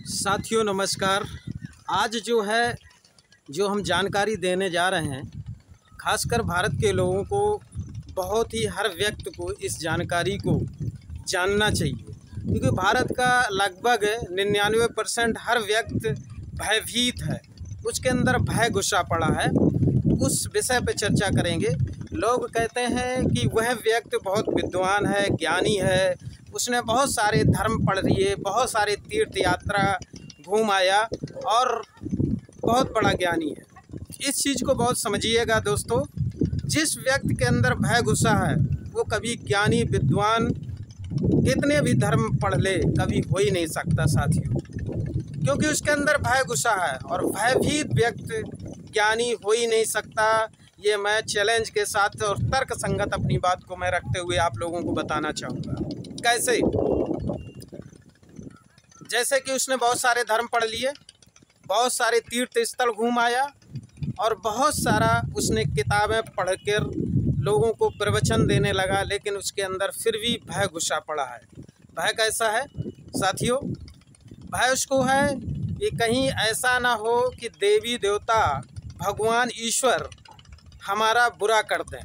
साथियों नमस्कार। आज जो हम जानकारी देने जा रहे हैं, खासकर भारत के लोगों को, बहुत ही हर व्यक्ति को इस जानकारी को जानना चाहिए, क्योंकि भारत का लगभग 99% हर व्यक्ति भयभीत है, उसके अंदर भय घुसा पड़ा है। उस विषय पर चर्चा करेंगे। लोग कहते हैं कि वह व्यक्ति बहुत विद्वान है, ज्ञानी है, उसने बहुत सारे धर्म पढ़ लिए, बहुत सारे तीर्थ यात्रा घूम आया और बहुत बड़ा ज्ञानी है। इस चीज़ को बहुत समझिएगा दोस्तों। जिस व्यक्ति के अंदर भय घुसा है वो कभी ज्ञानी विद्वान कितने भी धर्म पढ़ ले कभी हो ही नहीं सकता साथियों, क्योंकि उसके अंदर भय घुसा है और भयभीत व्यक्ति ज्ञानी हो ही नहीं सकता। ये मैं चैलेंज के साथ और तर्क संगत अपनी बात को मैं रखते हुए आप लोगों को बताना चाहूँगा। कैसे? जैसे कि उसने बहुत सारे धर्म पढ़ लिए, बहुत सारे तीर्थ स्थल घूम आया और बहुत सारा उसने किताबें पढ़कर लोगों को प्रवचन देने लगा, लेकिन उसके अंदर फिर भी भय घुसा पड़ा है। भय कैसा है साथियों? भय उसको है कि कहीं ऐसा ना हो कि देवी देवता भगवान ईश्वर हमारा बुरा कर दें।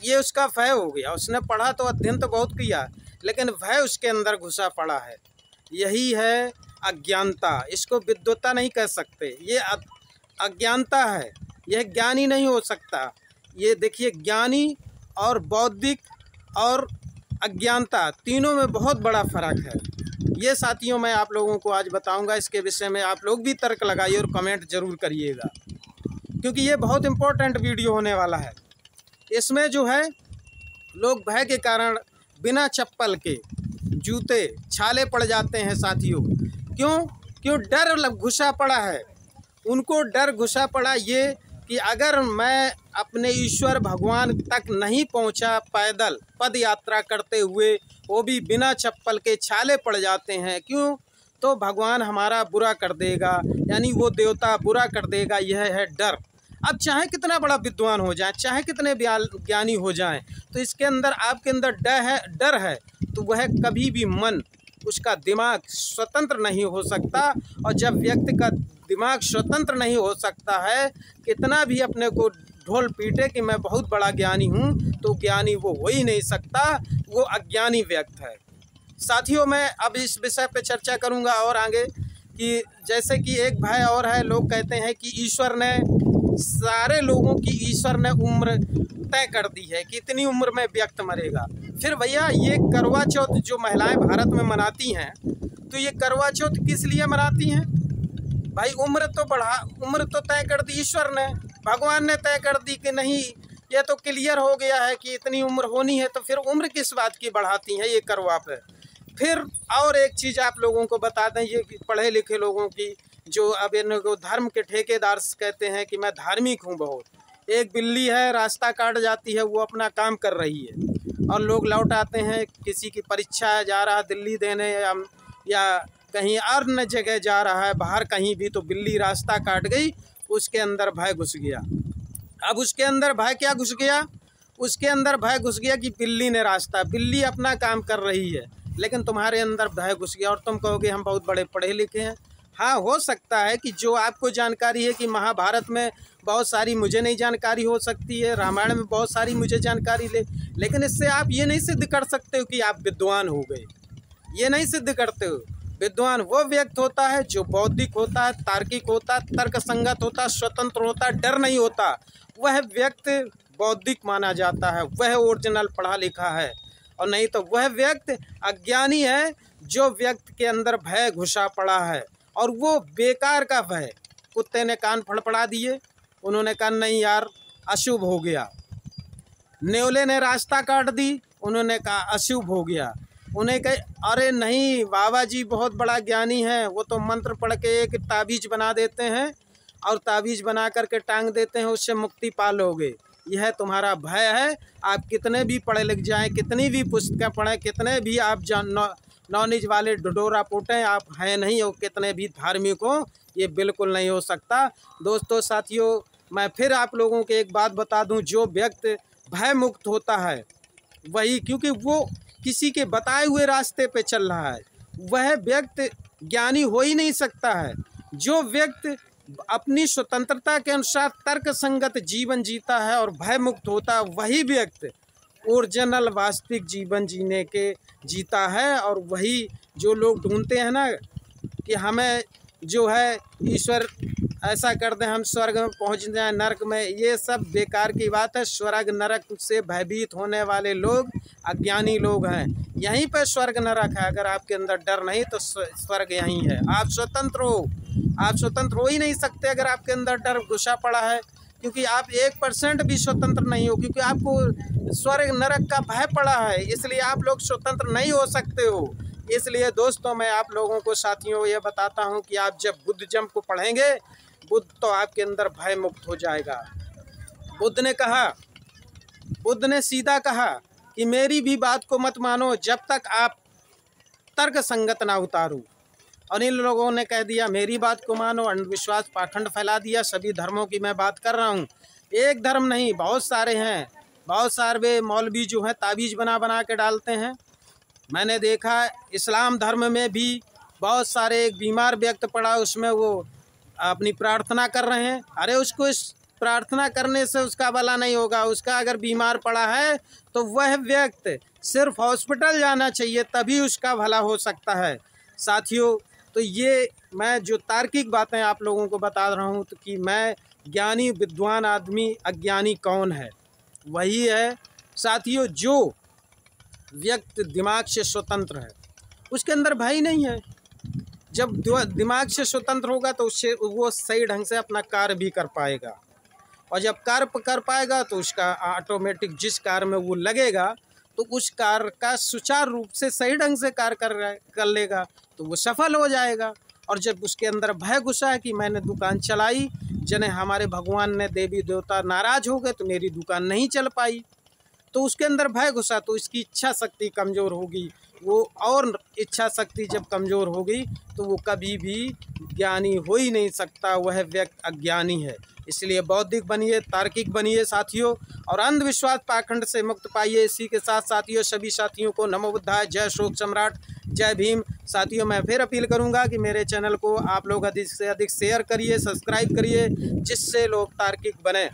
ये उसका भय हो गया। उसने पढ़ा तो अध्ययन तो बहुत किया, लेकिन भय उसके अंदर घुसा पड़ा है। यही है अज्ञानता। इसको विद्वता नहीं कह सकते, ये अज्ञानता है। यह ज्ञानी नहीं हो सकता। ये देखिए, ज्ञानी और बौद्धिक और अज्ञानता तीनों में बहुत बड़ा फर्क है। ये साथियों मैं आप लोगों को आज बताऊंगा। इसके विषय में आप लोग भी तर्क लगाइए और कमेंट ज़रूर करिएगा, क्योंकि ये बहुत इम्पोर्टेंट वीडियो होने वाला है। इसमें जो है लोग भय के कारण बिना चप्पल के जूते छाले पड़ जाते हैं साथियों। क्यों डर घुसा पड़ा है। उनको डर घुसा पड़ा ये कि अगर मैं अपने ईश्वर भगवान तक नहीं पहुंचा पैदल पद यात्रा करते हुए, वो भी बिना चप्पल के छाले पड़ जाते हैं। क्यों? तो भगवान हमारा बुरा कर देगा, यानी वो देवता बुरा कर देगा। यह है डर। अब चाहे कितना बड़ा विद्वान हो जाए, चाहे कितने ज्ञानी हो जाएं, तो इसके अंदर आपके अंदर डर है तो वह कभी भी मन, उसका दिमाग स्वतंत्र नहीं हो सकता। और जब व्यक्ति का दिमाग स्वतंत्र नहीं हो सकता है, कितना भी अपने को ढोल पीटे कि मैं बहुत बड़ा ज्ञानी हूँ, तो ज्ञानी वो हो ही नहीं सकता, वो अज्ञानी व्यक्ति है। साथियों मैं अब इस विषय पे चर्चा करूँगा और आगे कि जैसे कि एक भय और है। लोग कहते हैं कि ईश्वर ने सारे लोगों की उम्र तय कर दी है कि इतनी उम्र में व्यक्ति मरेगा। फिर भैया ये करवा चौथ जो महिलाएं भारत में मनाती हैं, तो ये करवा चौथ किस लिए मनाती हैं भाई? उम्र तो तय कर दी ईश्वर ने, भगवान ने तय कर दी कि नहीं, ये तो क्लियर हो गया है कि इतनी उम्र होनी है, तो फिर उम्र किस बात की बढ़ाती हैं ये करवा पे? फिर और एक चीज़ आप लोगों को बता दें, ये पढ़े लिखे लोगों की जो अब इनको धर्म के ठेकेदार कहते हैं कि मैं धार्मिक हूँ बहुत। एक बिल्ली है, रास्ता काट जाती है, वो अपना काम कर रही है और लोग लौट आते हैं, किसी की परीक्षा जा रहा है दिल्ली देने या कहीं अन्य जगह जा रहा है बाहर कहीं भी, तो बिल्ली रास्ता काट गई, उसके अंदर भय घुस गया। अब उसके अंदर भय क्या घुस गया? उसके अंदर भय घुस गया कि बिल्ली अपना काम कर रही है, लेकिन तुम्हारे अंदर भय घुस गया और तुम कहोगे हम बहुत बड़े पढ़े लिखे हैं। हाँ, हो सकता है कि जो आपको जानकारी है कि महाभारत में बहुत सारी मुझे नहीं जानकारी हो सकती है, रामायण में बहुत सारी मुझे जानकारी लेकिन इससे आप ये नहीं सिद्ध कर सकते हो कि आप विद्वान हो गए। ये नहीं सिद्ध करते हो। विद्वान वो व्यक्ति होता है जो बौद्धिक होता है, तार्किक होता है, तर्क संगत होता है, स्वतंत्र होता है, डर नहीं होता। वह व्यक्ति बौद्धिक माना जाता है, वह ओरिजिनल पढ़ा लिखा है। और नहीं तो वह व्यक्ति अज्ञानी है, जो व्यक्ति के अंदर भय घुसा पड़ा है, और वो बेकार का भय। कुत्ते ने कान फड़फड़ा दिए, उन्होंने कहा नहीं यार अशुभ हो गया। नेवले ने रास्ता काट दी, उन्होंने कहा अशुभ हो गया। उन्हें कहे अरे नहीं, बाबा जी बहुत बड़ा ज्ञानी है, वो तो मंत्र पढ़ के एक ताबीज बना देते हैं और ताबीज बना करके टांग देते हैं, उससे मुक्ति पा लोगे। यह तुम्हारा भय है। आप कितने भी पढ़े लिख जाएं, कितनी भी पुस्तकें पढ़ें, कितने भी आप नॉलेज वाले डडोरा पोटें, आप हैं नहीं हो, कितने भी धार्मिक हो, ये बिल्कुल नहीं हो सकता। दोस्तों साथियों मैं फिर आप लोगों को एक बात बता दूं, जो व्यक्ति भय मुक्त होता है वही, क्योंकि वो किसी के बताए हुए रास्ते पे चल रहा है, वह व्यक्ति ज्ञानी हो ही नहीं सकता है। जो व्यक्ति अपनी स्वतंत्रता के अनुसार तर्क संगत जीवन जीता है और भय मुक्त होता है, वही व्यक्ति ओरिजिनल वास्तविक जीवन जीता है। और वही जो लोग ढूंढते हैं ना कि हमें जो है ईश्वर ऐसा कर दे, हम स्वर्ग में पहुंच जाएं, नरक में, ये सब बेकार की बात है। स्वर्ग नरक से भयभीत होने वाले लोग अज्ञानी लोग हैं। यहीं पर स्वर्ग नरक है। अगर आपके अंदर डर नहीं तो स्वर्ग यहीं है। आप स्वतंत्र हो, आप स्वतंत्र हो ही नहीं सकते अगर आपके अंदर डर घुसा पड़ा है, क्योंकि आप 1% भी स्वतंत्र नहीं हो, क्योंकि आपको स्वर्ग नरक का भय पड़ा है, इसलिए आप लोग स्वतंत्र नहीं हो सकते हो। इसलिए दोस्तों, मैं आप लोगों को, साथियों, ये बताता हूँ कि आप जब बुद्धिज्म को पढ़ेंगे, बुद्ध तो आपके अंदर भय मुक्त हो जाएगा। बुद्ध ने सीधा कहा कि मेरी भी बात को मत मानो जब तक आप तर्क संगत ना उतारो। और इन लोगों ने कह दिया मेरी बात को मानो, अंधविश्वास पाखंड फैला दिया। सभी धर्मों की मैं बात कर रहा हूँ, एक धर्म नहीं, बहुत सारे हैं। बहुत सारे मौलवी जो हैं ताबीज़ बना बना के डालते हैं। मैंने देखा इस्लाम धर्म में भी बहुत सारे, एक बीमार व्यक्ति पड़ा, उसमें वो अपनी प्रार्थना कर रहे हैं। अरे उसको इस प्रार्थना करने से उसका भला नहीं होगा। उसका अगर बीमार पड़ा है तो वह व्यक्ति सिर्फ हॉस्पिटल जाना चाहिए, तभी उसका भला हो सकता है। साथियों, तो ये मैं जो तार्किक बातें आप लोगों को बता रहा हूँ, तो कि मैं ज्ञानी विद्वान आदमी, अज्ञानी कौन है? वही है साथियों जो व्यक्ति दिमाग से स्वतंत्र है, उसके अंदर भय नहीं है। जब दिमाग से स्वतंत्र होगा तो उससे वो सही ढंग से अपना कार्य भी कर पाएगा, और जब कार्य कर पाएगा तो उसका ऑटोमेटिक जिस कार्य में वो लगेगा तो उस कार्य का सुचारू रूप से सही ढंग से कार्य कर लेगा, तो वो सफल हो जाएगा। और जब उसके अंदर भय घुसा है कि मैंने दुकान चलाई, जने हमारे भगवान ने, देवी देवता नाराज हो गए तो मेरी दुकान नहीं चल पाई, तो उसके अंदर भय घुसा, तो इसकी इच्छा शक्ति कमज़ोर होगी। वो और इच्छा शक्ति जब कमज़ोर होगी तो वो कभी भी ज्ञानी हो ही नहीं सकता, वह व्यक्ति अज्ञानी है। इसलिए बौद्धिक बनिए, तार्किक बनिए साथियों, और अंधविश्वास पाखंड से मुक्त पाइए। इसी के साथ साथियों, सभी साथियों को नमो बुद्धाय, जय अशोक सम्राट, जय भीम। साथियों, मैं फिर अपील करूंगा कि मेरे चैनल को आप लोग अधिक से अधिक शेयर करिए, सब्सक्राइब करिए, जिससे लोग तार्किक बने।